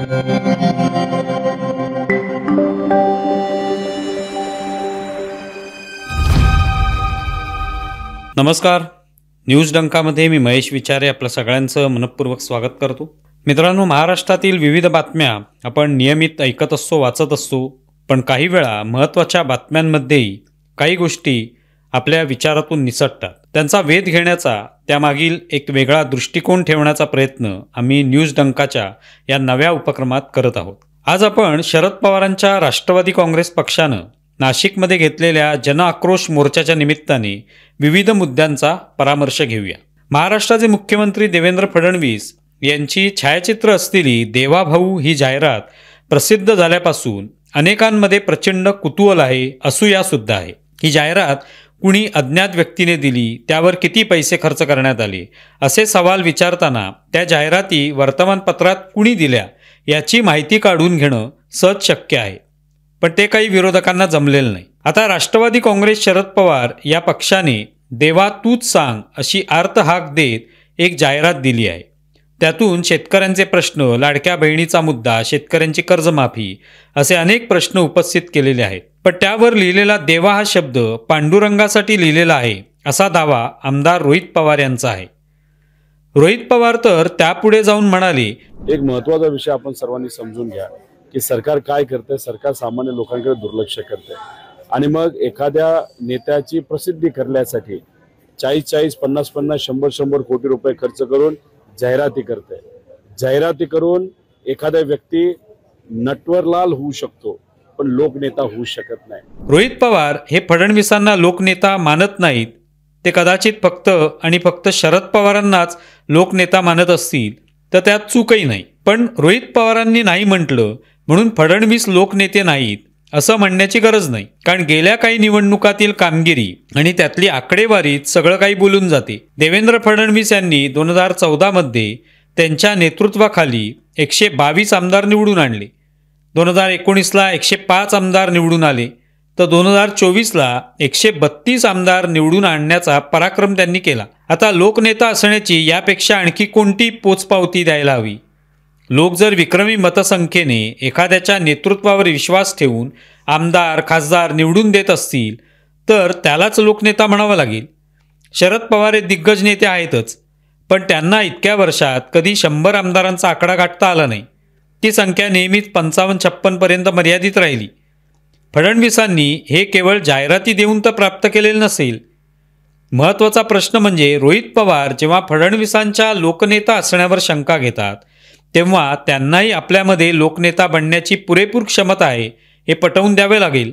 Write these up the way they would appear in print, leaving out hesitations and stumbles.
नमस्कार. न्यूज डंकामध्ये मी महेश विचारे आपल्या सगळ्यांचं मनपूर्वक स्वागत करतो. मित्रांनो, महाराष्ट्रातील विविध बातम्या आपण नियमित ऐकत असतो, वाचत असतो, पण काही वेळा महत्त्वाच्या बातम्यांमध्येही काही गोष्टी आपल्या विचारातून निसटतात. त्यांचा वेध घेण्याचा, त्यामागील एक वेगळा दृष्टिकोन ठेवण्याचा प्रयत्न आम्ही न्यूज डंकाच्या या नव्या उपक्रमात करत आहोत. आज आपण शरद पवारांच्या राष्ट्रवादी काँग्रेस पक्षानं नाशिकमध्ये घेतलेल्या जन आक्रोश मोर्चाच्या निमित्ताने विविध मुद्द्यांचा परामर्श घेऊया. महाराष्ट्राचे मुख्यमंत्री देवेंद्र फडणवीस यांची छायाचित्र असलेली देवाभाऊ ही जाहिरात प्रसिद्ध झाल्यापासून अनेकांमध्ये प्रचंड कुतूहल आहे, असूयासुद्धा आहे. ही जाहिरात कुणी अज्ञात व्यक्तीने दिली, त्यावर किती पैसे खर्च करण्यात आले, असे सवाल विचारताना त्या जाहिराती वर्तमानपत्रात कुणी दिल्या याची माहिती काढून घेणं सहज शक्य आहे, पण ते काही विरोधकांना जमलेलं नाही. आता राष्ट्रवादी काँग्रेस शरद पवार या पक्षाने देवा तूच सांग अशी आर्त हाक देत एक जाहिरात दिली आहे. त्यातून शेतकऱ्यांचे प्रश्न, लाडक्या बहिणीचा मुद्दा, शेतकऱ्यांची कर्जमाफी असे अनेक प्रश्न उपस्थित केलेले आहेत. पण त्यावर लिहिलेला देवा हा शब्द पांडुरंगासाठी लिहिलेला आहे असा दावा आमदार रोहित पवार यांचा आहे. रोहित पवार तर त्यापुढे जाऊन म्हणाले, एक महत्त्वाचा विषय आपण सर्वांनी समजून घ्या की सरकार काय करते. सरकार सामान्य लोकांकडे दुर्लक्ष करते आणि मग एखाद्या नेत्याची प्रसिद्धी करण्यासाठी 40-40, 50-50, 100-100 कोटी रुपये खर्च करून जाहिराती करते. जाहिराती करून एखादा व्यक्ती नटवरलाल होऊ शकतो, पण लोकनेता होऊ शकत नाही. रोहित पवार हे फडणवीसांना लोकनेता मानत नाहीत. ते कदाचित फक्त आणि फक्त शरद पवारांनाच लोकनेता मानत असतील तर त्यात चूकही नाही. पण रोहित पवारांनी नाही म्हटलं म्हणून फडणवीस लोकनेते नाहीत असं म्हणण्याची गरज नाही. कारण गेल्या काही निवडणुकातील कामगिरी आणि त्यातली आकडेवारीत सगळं काही बोलून जाते. देवेंद्र फडणवीस यांनी 2014 मध्ये त्यांच्या नेतृत्वाखाली 122 आमदार निवडून आणले. 2019ला 105 आमदार निवडून आले, तर 2024ला 132 आमदार निवडून आणण्याचा पराक्रम त्यांनी केला. आता लोकनेता असण्याची यापेक्षा आणखी कोणती पोचपावती द्यायला हवी? लोक जर विक्रमी मतसंख्येने एखाद्याच्या नेतृत्वावर विश्वास ठेवून आमदार, खासदार निवडून देत असतील तर त्यालाच लोकनेता म्हणावं लागेल. शरद पवार हे दिग्गज नेते आहेतच, पण त्यांना इतक्या वर्षात कधी 100 आमदारांचा आकडा गाठता आला नाही. ती संख्या नेहमीच 55-56 पर्यंत मर्यादित राहिली. फडणवीसांनी हे केवळ जाहिराती देऊन तर प्राप्त केलेलं नसेल. महत्त्वाचा प्रश्न म्हणजे रोहित पवार जेव्हा फडणवीसांच्या लोकनेता असण्यावर शंका घेतात तेव्हा त्यांनाही आपल्यामध्ये लोकनेता बनण्याची पुरेपूर क्षमता आहे हे पटवून द्यावे लागेल.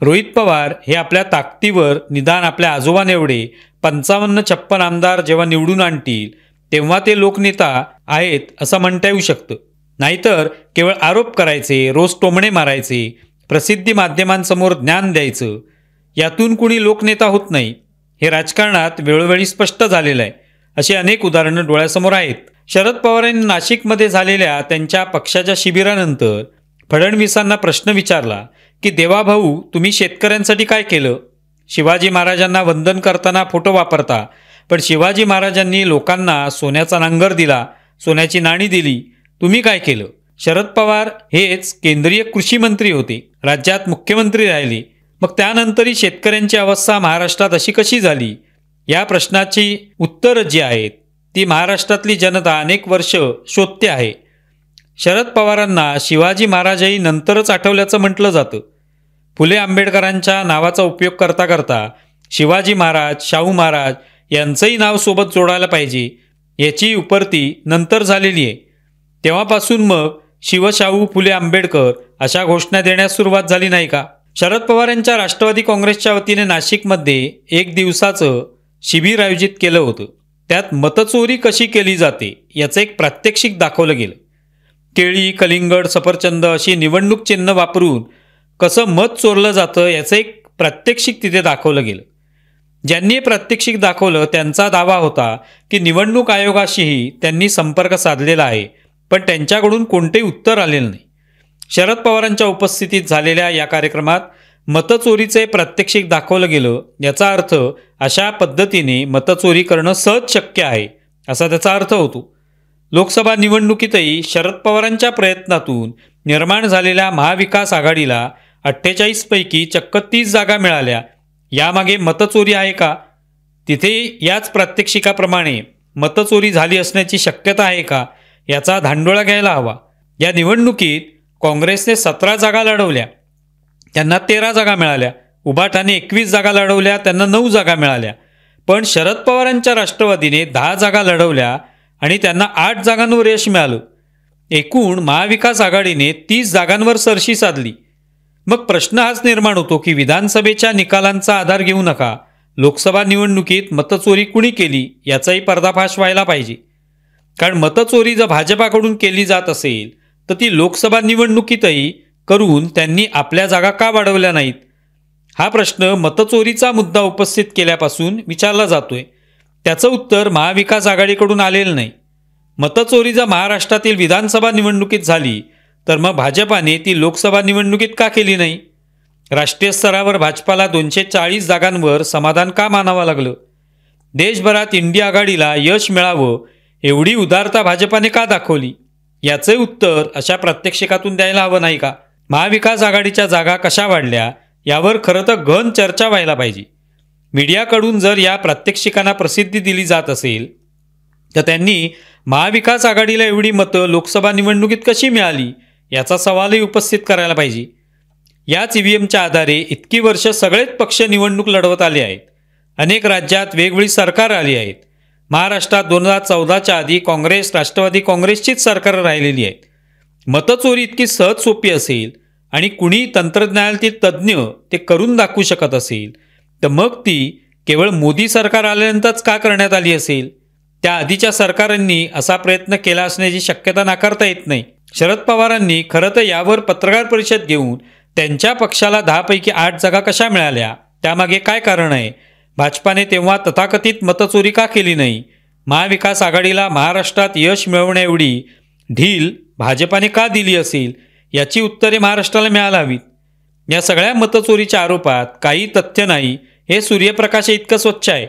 रोहित पवार हे आपल्या ताकदीवर निदान आपल्या आजोबांएवढे 55-56 आमदार जेव्हा निवडून आणतील तेव्हा ते लोकनेता आहेत असं म्हणता येऊ शकतं. नाहीतर केवळ आरोप करायचे, रोज टोमणे मारायचे, प्रसिद्धी माध्यमांसमोर ज्ञान द्यायचं, यातून कुणी लोकनेता होत नाही हे राजकारणात वेळोवेळी स्पष्ट झालेलं आहे. अशी अनेक उदाहरणं डोळ्यासमोर आहेत. शरद पवारांनी नाशिकमध्ये झालेल्या त्यांच्या पक्षाच्या शिबिरानंतर फडणवीसांना प्रश्न विचारला की देवाभाऊ, तुम्ही शेतकऱ्यांसाठी काय केलं? शिवाजी महाराजांना वंदन करताना फोटो वापरता, पण शिवाजी महाराजांनी लोकांना सोन्याचा नांगर दिला, सोन्याची नाणी दिली, तुम्ही काय केलं? शरद पवार हेच केंद्रीय कृषी मंत्री होते, राज्यात मुख्यमंत्री राहिले, मग त्यानंतरही शेतकऱ्यांची अवस्था महाराष्ट्रात अशी कशी झाली? या प्रश्नाची उत्तरं जी आहेत ती महाराष्ट्रातली जनता अनेक वर्ष शोधते आहे. शरद पवारांना शिवाजी महाराजही नंतरच आठवल्याचं म्हटलं जातं. फुले आंबेडकरांच्या नावाचा उपयोग करता करता शिवाजी महाराज, शाहू महाराज यांचंही नाव सोबत जोडायला पाहिजे याची उपरती नंतर झालेली आहे. तेव्हापासून मग शिवशाहू फुले आंबेडकर अशा घोषणा देण्यास सुरुवात झाली नाही का? शरद पवार यांच्या राष्ट्रवादी काँग्रेसच्या वतीने नाशिकमध्ये 1 दिवसाचं शिबिर आयोजित केलं होतं. त्यात मतचोरी कशी केली जाते याचं एक प्रात्यक्षिक दाखवलं गेलं. केळी, कलिंगड, सफरचंद अशी निवडणूक चिन्ह वापरून कसं मत चोरलं जातं याचं एक प्रात्यक्षिक तिथे दाखवलं गेलं. ज्यांनी हे प्रात्यक्षिक दाखवलं त्यांचा दावा होता की निवडणूक आयोगाशीही त्यांनी संपर्क साधलेला आहे, पण त्यांच्याकडून कोणतेही उत्तर आलेलं नाही. शरद पवारांच्या उपस्थितीत झालेल्या या कार्यक्रमात मतचोरीचे प्रात्यक्षिक दाखवलं गेलं. याचा अर्थ अशा पद्धतीने मतचोरी करणं सहज शक्य आहे असा त्याचा अर्थ होतो. लोकसभा निवडणुकीतही शरद पवारांच्या प्रयत्नातून निर्माण झालेल्या महाविकास आघाडीला 48 पैकी चक्क 30 जागा मिळाल्या. यामागे मतचोरी आहे का? तिथे याच प्रात्यक्षिकाप्रमाणे मतचोरी झाली असण्याची शक्यता आहे का, याचा धांडोळा घ्यायला हवा. या निवडणुकीत काँग्रेसने 17 जागा लढवल्या, त्यांना 13 जागा मिळाल्या. उभाटाने 21 जागा लढवल्या, त्यांना 9 जागा मिळाल्या. पण शरद पवारांच्या राष्ट्रवादीने 10 जागा लढवल्या आणि त्यांना 8 जागांवर यश मिळालं. एकूण महाविकास आघाडीने 30 जागांवर सरशी साधली. मग प्रश्न हाच निर्माण होतो की विधानसभेच्या निकालांचा आधार घेऊ नका, लोकसभा निवडणुकीत मतचोरी कुणी केली याचाही पर्दाफाश व्हायला पाहिजे. कारण मतचोरी जर भाजपाकडून केली जात असेल तर ती लोकसभा निवडणुकीतही करून त्यांनी आपल्या जागा का वाढवल्या नाहीत, हा प्रश्न मतचोरीचा मुद्दा उपस्थित केल्यापासून विचारला जातोय. त्याचं उत्तर महाविकास आघाडीकडून आलेलं नाही. मतचोरी जर महाराष्ट्रातील विधानसभा निवडणुकीत झाली तर मग भाजपाने ती लोकसभा निवडणुकीत का केली नाही? राष्ट्रीय स्तरावर भाजपाला 240 जागांवर समाधान का मानावं लागलं? देशभरात इंडिया आघाडीला यश मिळावं एवढी उदारता भाजपाने का दाखवली? याचे उत्तर अशा प्रात्यक्षिकातून द्यायला हवं नाही का? महाविकास आघाडीच्या जागा कशा वाढल्या यावर खरं तर गहन चर्चा व्हायला पाहिजे. मीडियाकडून जर या प्रात्यक्षिकांना प्रसिद्धी दिली जात असेल तर त्यांनी महाविकास आघाडीला एवढी मतं लोकसभा निवडणुकीत कशी मिळाली याचा सवालही उपस्थित करायला पाहिजे. याच EVMच्या आधारे इतकी वर्ष सगळेच पक्ष निवडणूक लढवत आले आहेत. अनेक राज्यात वेगवेगळी सरकार आली आहेत. महाराष्ट्रात 2014च्या आधी काँग्रेस, राष्ट्रवादी काँग्रेसचीच सरकार राहिलेली आहेत. मतचोरी इतकी सहज सोपी असेल आणि कुणी तंत्रज्ञानातील तज्ज्ञ ते करून दाखवू शकत असेल तर मग ती केवळ मोदी सरकार आल्यानंतरच का करण्यात आली असेल? त्या आधीच्या सरकारांनी असा प्रयत्न केला असण्याची शक्यता नाकारता येत नाही. शरद पवारांनी खरं तर यावर पत्रकार परिषद घेऊन त्यांच्या पक्षाला 10 पैकी 8 जागा कशा मिळाल्या, त्यामागे काय कारण आहे? भाजपाने तेव्हा तथाकथित मतचोरी का केली नाही? महाविकास आघाडीला महाराष्ट्रात यश मिळवण्याएवढी ढील भाजपाने का दिली असेल याची उत्तरे महाराष्ट्राला मिळायला हवीत. या सगळ्या मतचोरीच्या आरोपात काही तथ्य नाही हे सूर्यप्रकाश इतकं स्वच्छ आहे.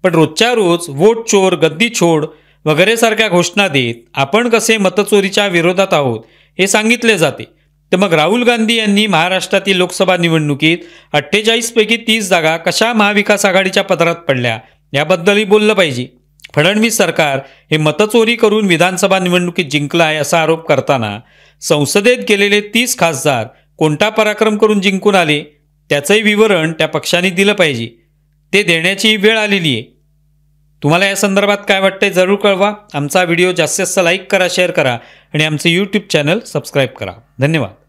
पण रोजच्या रोज वोट चोर, गद्दी छोड वगैरे सारख्या घोषणा देत आपण कसे मतचोरीच्या विरोधात आहोत हे सांगितले जाते. तर मग राहुल गांधी यांनी महाराष्ट्रातील लोकसभा निवडणुकीत 48 पैकी 30 जागा कशा महाविकास आघाडीच्या पदरात पडल्या याबद्दलही बोललं पाहिजे. फडणवीस सरकार हे मतचोरी करून विधानसभा निवडणुकीत जिंकलं आहे असा आरोप करताना संसदेत गेलेले 30 खासदार कोणता पराक्रम करून जिंकून आले त्याचंही विवरण त्या पक्षाने दिलं पाहिजे. ते देण्याची वेळ आलेली आहे. तुम्हाला या संदर्भात काय वाटतंय जरूर कळवा. आमचा व्हिडिओ जास्तीत जास्त लाईक करा, शेअर करा आणि आमचं YouTube चॅनल सबस्क्राईब करा. धन्यवाद.